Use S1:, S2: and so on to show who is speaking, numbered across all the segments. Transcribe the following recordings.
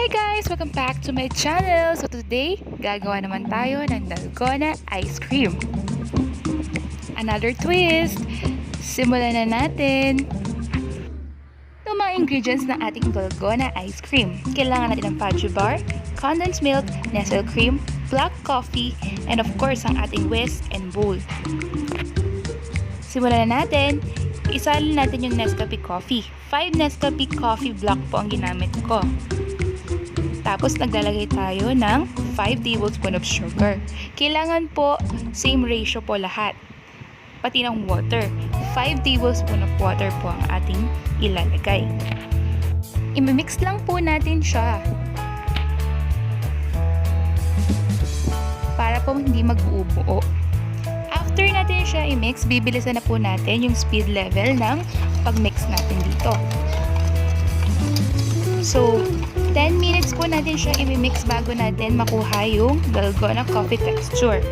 S1: Hi guys! Welcome back to my channel! So today, gagawa naman tayo ng Dalgona ice cream. Another twist! Simulan na natin! Itong mga ingredients ng ating Dalgona ice cream. Kailangan natin ng fudge bar, condensed milk, Nestle cream, black coffee, and of course ang ating whisk and bowl. Simulan na natin! Isalin natin yung Nescafe coffee. 5 Nescafe coffee block po ang ginamit ko. Tapos naglalagay tayo ng 5 tablespoon of sugar. Kailangan po same ratio po lahat. Pati ng water. 5 tablespoon of water po ang ating ilalagay. Imimix lang po natin siya. Para po hindi magbuo-buo. After natin siya i-mix, bibilisan na po natin yung speed level ng pag-mix natin dito. So, 10 minutes po natin siya i-mix bago natin makuha yung Dalgona coffee texture.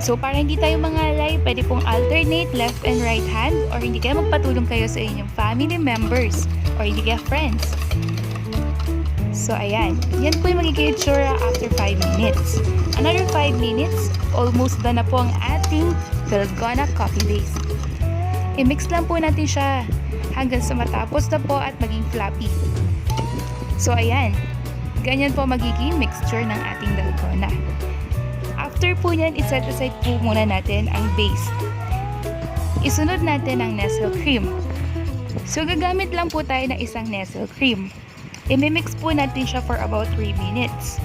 S1: So, para hindi tayo mangalay, pwede pong alternate left and right hand or hindi kaya magpatulong kayo sa inyong family members or hindi kaya friends. So, ayan. Yan po yung magiging itsura after 5 minutes. Another 5 minutes, almost done na po ang ating Dalgona coffee base. I-mix lang po natin siya hanggang sa matapos na po at maging fluffy. So, ayan. Ganyan po magiging mixture ng ating Dalgona. After po yan, iset aside po muna natin ang base. Isunod natin ang Nestle cream. So, gagamit lang po tayo ng isang Nestle cream. I-mix po natin siya for about 3 minutes.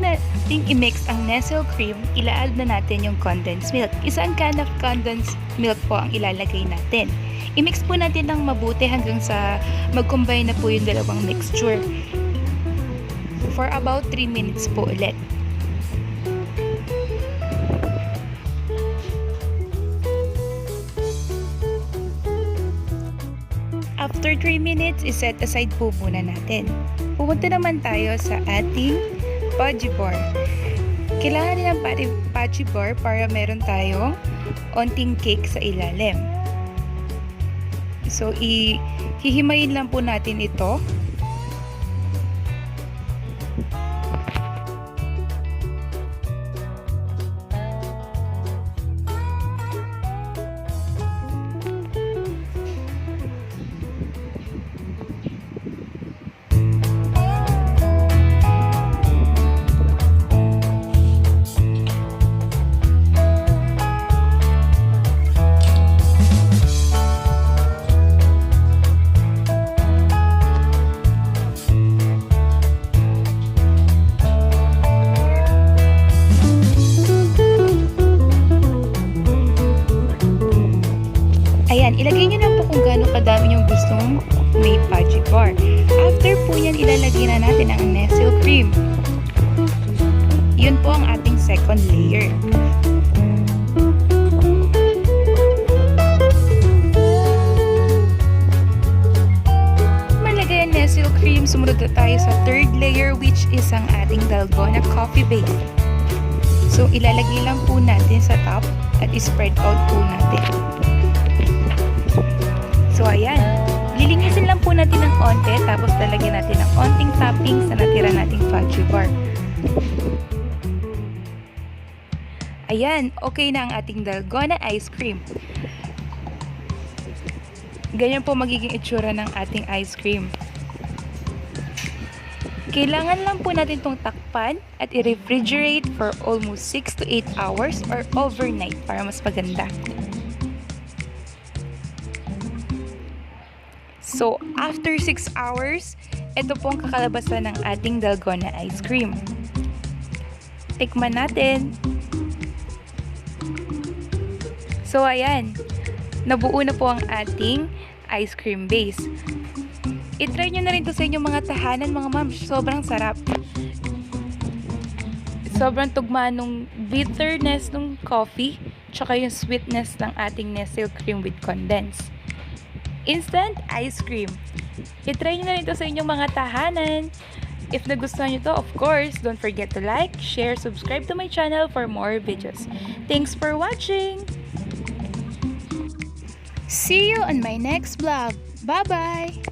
S1: Nating i-mix ang Nestle cream, ila-add na natin yung condensed milk. Isang can of condensed milk po ang ilalagay natin. I-mix po natin ng mabuti hanggang sa mag-combine na po yung dalawang mixture. For about 3 minutes po ulit. After 3 minutes, iset aside po muna natin. Pumunta naman tayo sa ating fudge bar. Kailangan din ng fudge bar para meron tayong onting cake sa ilalim. So, hihimayin lang po natin ito. Ayan, ilagay nyo na po kung gaano kadami yung gustong may fudge bar. After po yan, ilalagay na natin ang Nestle cream. Yun po ang ating second layer. Malagay ang Nestle cream, sumunod na tayo sa third layer which is ang ating Dalgona coffee base. So, ilalagay lang po natin sa top at i-spread out po natin. So, ayan. Lilinisin lang po natin ng onte, tapos lalagyan natin ng onting toppings na natira nating fudge bar. Ayan, okay na ang ating Dalgona ice cream. Ganyan po magiging itsura ng ating ice cream. Kailangan lang po natin itong takpan at i-refrigerate for almost 6 to 8 hours or overnight para mas maganda. So, after 6 hours, ito po ang kakalabasan ng ating Dalgona ice cream. Tikman natin. So, ayan. Nabuo na po ang ating ice cream base. I-try nyo na rin ito sa inyong mga tahanan, mga ma'am. Sobrang sarap. Sobrang tugma nung bitterness ng coffee, tsaka yung sweetness ng ating Nestle cream with condensed. Instant ice cream. I-try nyo na rin ito sa inyong mga tahanan. If nagustuhan nyo to, of course, don't forget to like, share, subscribe to my channel for more videos. Thanks for watching! See you on my next vlog. Bye-bye!